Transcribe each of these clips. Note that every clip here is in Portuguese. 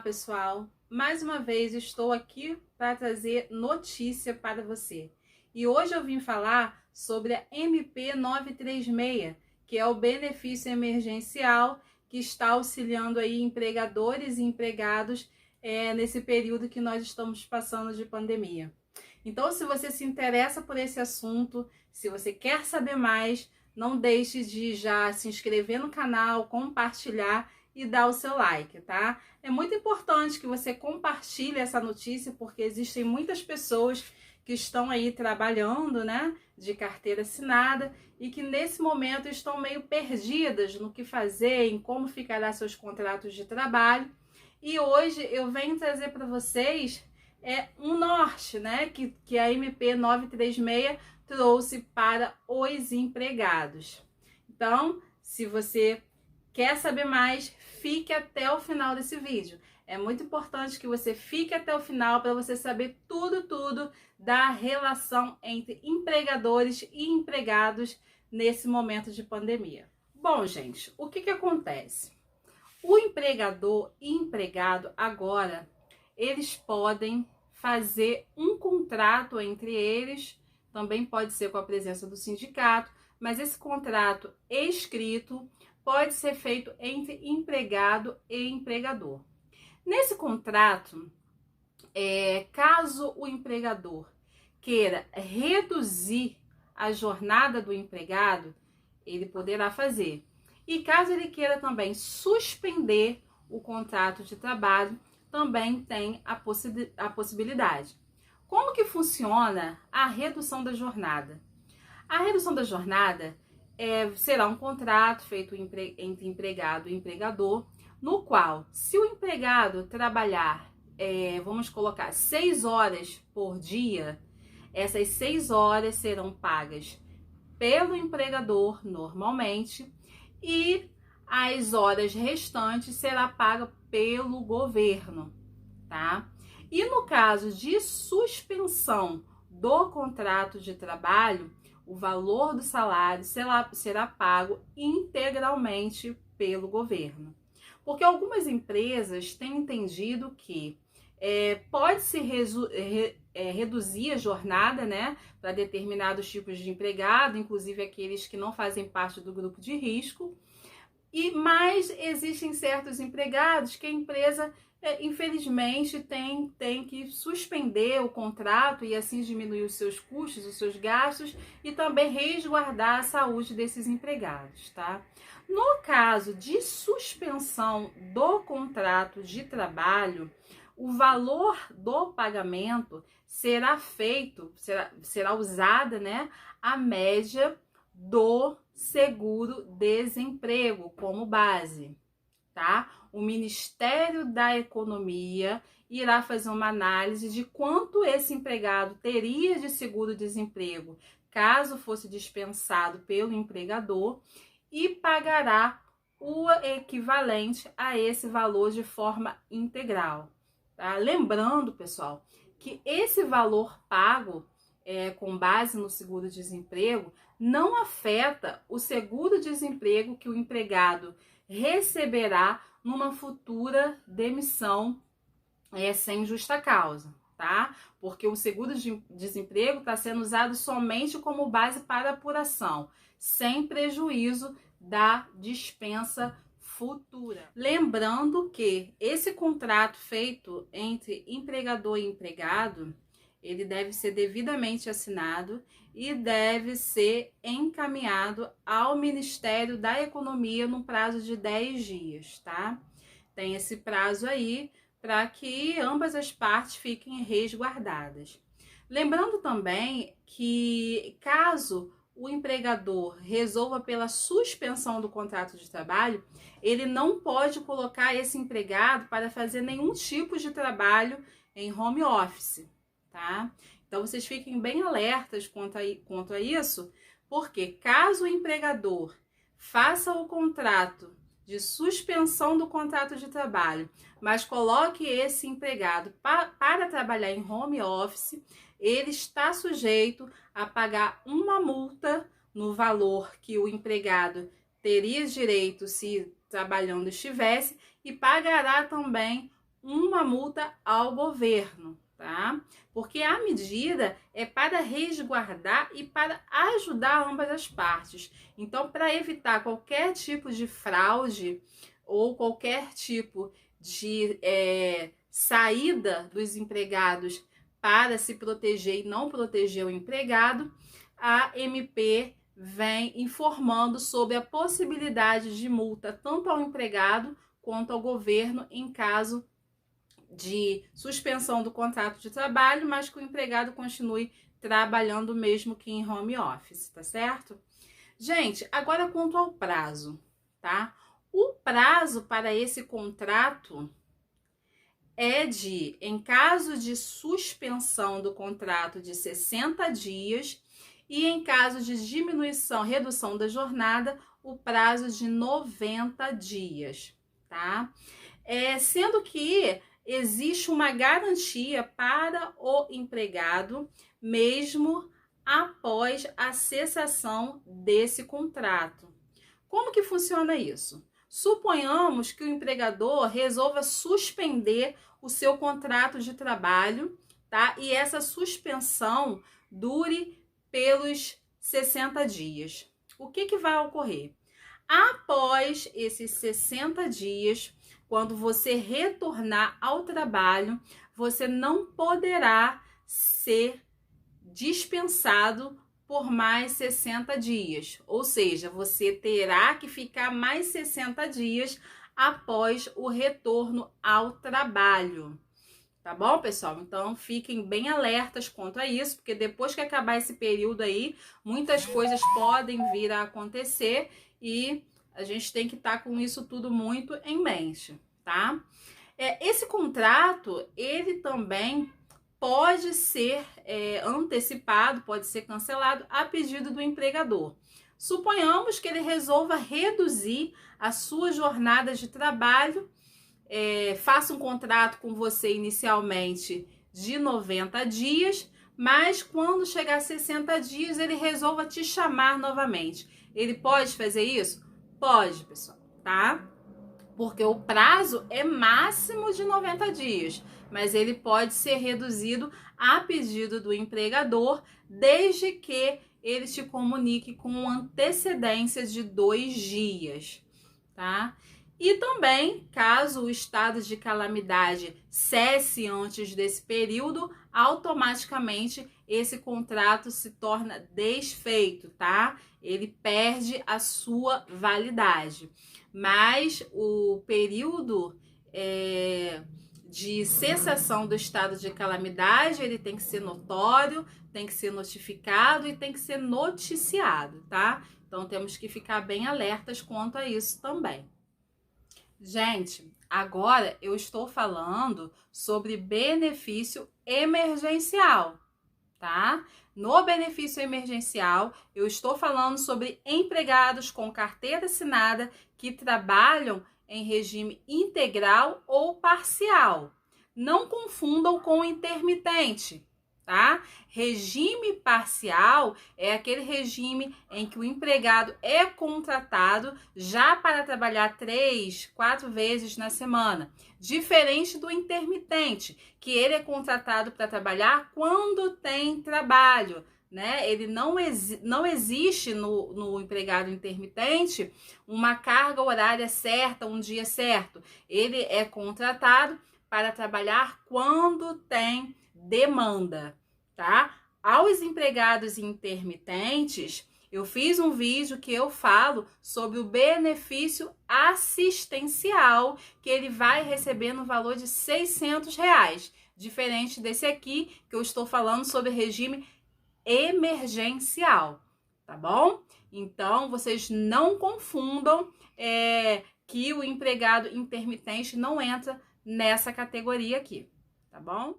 pessoal! Mais uma vez estou aqui para trazer notícia para você. E hoje eu vim falar sobre a MP 936, que é o benefício emergencial que está auxiliando aí empregadores e empregados nesse período que nós estamos passando de pandemia. Então, se você se interessa por esse assunto, se você quer saber mais, não deixe de já se inscrever no canal, compartilhar e dar o seu like, tá? É muito importante que você compartilhe essa notícia, porque existem muitas pessoas que estão aí trabalhando, né, de carteira assinada e que nesse momento estão meio perdidas no que fazer, em como ficará seus contratos de trabalho. E hoje eu venho trazer para vocês um norte, né, que a MP 936 trouxe para os empregados. Então, se você quer saber mais, fique até o final desse vídeo. É muito importante que você fique até o final para você saber tudo da relação entre empregadores e empregados nesse momento de pandemia. Bom, gente, o que acontece? O empregador e empregado agora, eles podem fazer um contrato entre eles, também pode ser com a presença do sindicato, mas esse contrato escrito pode ser feito entre empregado e empregador. Nesse contrato, caso o empregador queira reduzir a jornada do empregado, ele poderá fazer. E caso ele queira também suspender o contrato de trabalho, também tem a possibilidade. Como que funciona a redução da jornada? A redução da jornada será um contrato feito entre empregado e empregador, no qual, se o empregado trabalhar, vamos colocar 6 horas por dia, essas 6 horas serão pagas pelo empregador normalmente e as horas restantes será paga pelo governo, tá? E no caso de suspensão do contrato de trabalho, o valor do salário será pago integralmente pelo governo. Porque algumas empresas têm entendido que pode-se reduzir a jornada, né, para determinados tipos de empregado, inclusive aqueles que não fazem parte do grupo de risco. Mas existem certos empregados que a empresa, infelizmente, tem que suspender o contrato e assim diminuir os seus custos, os seus gastos e também resguardar a saúde desses empregados, tá? No caso de suspensão do contrato de trabalho, o valor do pagamento será usada, né, a média do seguro-desemprego como base, tá? O Ministério da Economia irá fazer uma análise de quanto esse empregado teria de seguro-desemprego caso fosse dispensado pelo empregador e pagará o equivalente a esse valor de forma integral, tá? Lembrando, pessoal, que esse valor pago com base no seguro-desemprego não afeta o seguro-desemprego que o empregado receberá numa futura demissão sem justa causa, tá? Porque o seguro-desemprego está sendo usado somente como base para apuração, sem prejuízo da dispensa futura. Lembrando que esse contrato feito entre empregador e empregado, ele deve ser devidamente assinado e deve ser encaminhado ao Ministério da Economia no prazo de 10 dias, tá? Tem esse prazo aí para que ambas as partes fiquem resguardadas. Lembrando também que caso o empregador resolva pela suspensão do contrato de trabalho, ele não pode colocar esse empregado para fazer nenhum tipo de trabalho em home office, tá? Então vocês fiquem bem alertas quanto a isso, porque caso o empregador faça o contrato de suspensão do contrato de trabalho, mas coloque esse empregado para trabalhar em home office, ele está sujeito a pagar uma multa no valor que o empregado teria direito se trabalhando estivesse e pagará também uma multa ao governo, tá? Porque a medida é para resguardar e para ajudar ambas as partes. Então, para evitar qualquer tipo de fraude ou qualquer tipo de saída dos empregados para se proteger e não proteger o empregado, a MP vem informando sobre a possibilidade de multa tanto ao empregado quanto ao governo em caso de suspensão do contrato de trabalho, mas que o empregado continue trabalhando mesmo que em home office, tá certo? Gente, agora quanto ao prazo, tá? O prazo para esse contrato é de, em caso de suspensão do contrato, de 60 dias e em caso de redução da jornada, o prazo de 90 dias, tá? Sendo que existe uma garantia para o empregado, mesmo após a cessação desse contrato. Como que funciona isso? Suponhamos que o empregador resolva suspender o seu contrato de trabalho, tá? E essa suspensão dure pelos 60 dias. O que vai ocorrer? Após esses 60 dias, quando você retornar ao trabalho, você não poderá ser dispensado por mais 60 dias. Ou seja, você terá que ficar mais 60 dias após o retorno ao trabalho. Tá bom, pessoal? Então, fiquem bem alertas quanto a isso, porque depois que acabar esse período aí, muitas coisas podem vir a acontecer e a gente tem que estar com isso tudo muito em mente, tá? Esse contrato, ele também pode ser antecipado, pode ser cancelado a pedido do empregador. Suponhamos que ele resolva reduzir a sua jornada de trabalho, faça um contrato com você inicialmente de 90 dias, mas quando chegar a 60 dias ele resolva te chamar novamente. Ele pode fazer isso? Pode, pessoal, tá? Porque o prazo é máximo de 90 dias, mas ele pode ser reduzido a pedido do empregador, desde que ele te comunique com antecedência de 2 dias, tá? E também, caso o estado de calamidade cesse antes desse período, automaticamente esse contrato se torna desfeito, tá? Ele perde a sua validade. Mas o período de cessação do estado de calamidade, ele tem que ser notório, tem que ser notificado e tem que ser noticiado, tá? Então temos que ficar bem alertas quanto a isso também. Gente, agora eu estou falando sobre benefício emergencial, tá? No benefício emergencial, eu estou falando sobre empregados com carteira assinada que trabalham em regime integral ou parcial. Não confundam com intermitente, tá? Regime parcial é aquele regime em que o empregado é contratado já para trabalhar 3, 4 vezes na semana. Diferente do intermitente, que ele é contratado para trabalhar quando tem trabalho, né? Ele não existe no empregado intermitente uma carga horária certa, um dia certo. Ele é contratado para trabalhar quando tem demanda, tá? Aos empregados intermitentes, eu fiz um vídeo que eu falo sobre o benefício assistencial que ele vai receber no valor de R$600, diferente desse aqui que eu estou falando sobre regime emergencial, tá bom? Então, vocês não confundam que o empregado intermitente não entra nessa categoria aqui, tá bom?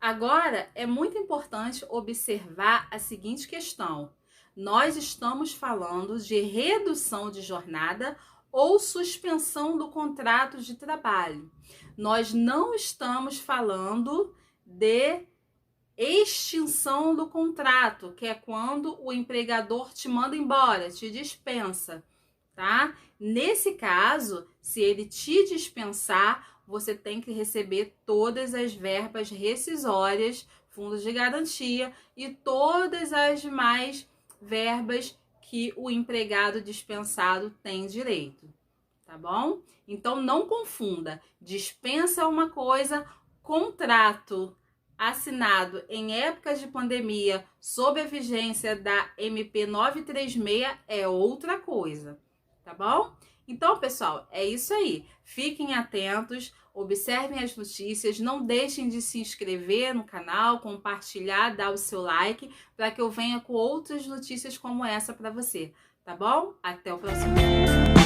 Agora, é muito importante observar a seguinte questão. Nós estamos falando de redução de jornada ou suspensão do contrato de trabalho. Nós não estamos falando de extinção do contrato, que é quando o empregador te manda embora, te dispensa, tá? Nesse caso, se ele te dispensar, você tem que receber todas as verbas rescisórias, fundos de garantia e todas as demais verbas que o empregado dispensado tem direito, tá bom? Então não confunda, dispensa é uma coisa, contrato assinado em épocas de pandemia sob a vigência da MP 936 é outra coisa, tá bom? Então, pessoal, é isso aí. Fiquem atentos, observem as notícias, não deixem de se inscrever no canal, compartilhar, dar o seu like, para que eu venha com outras notícias como essa para você, tá bom? Até o próximo vídeo.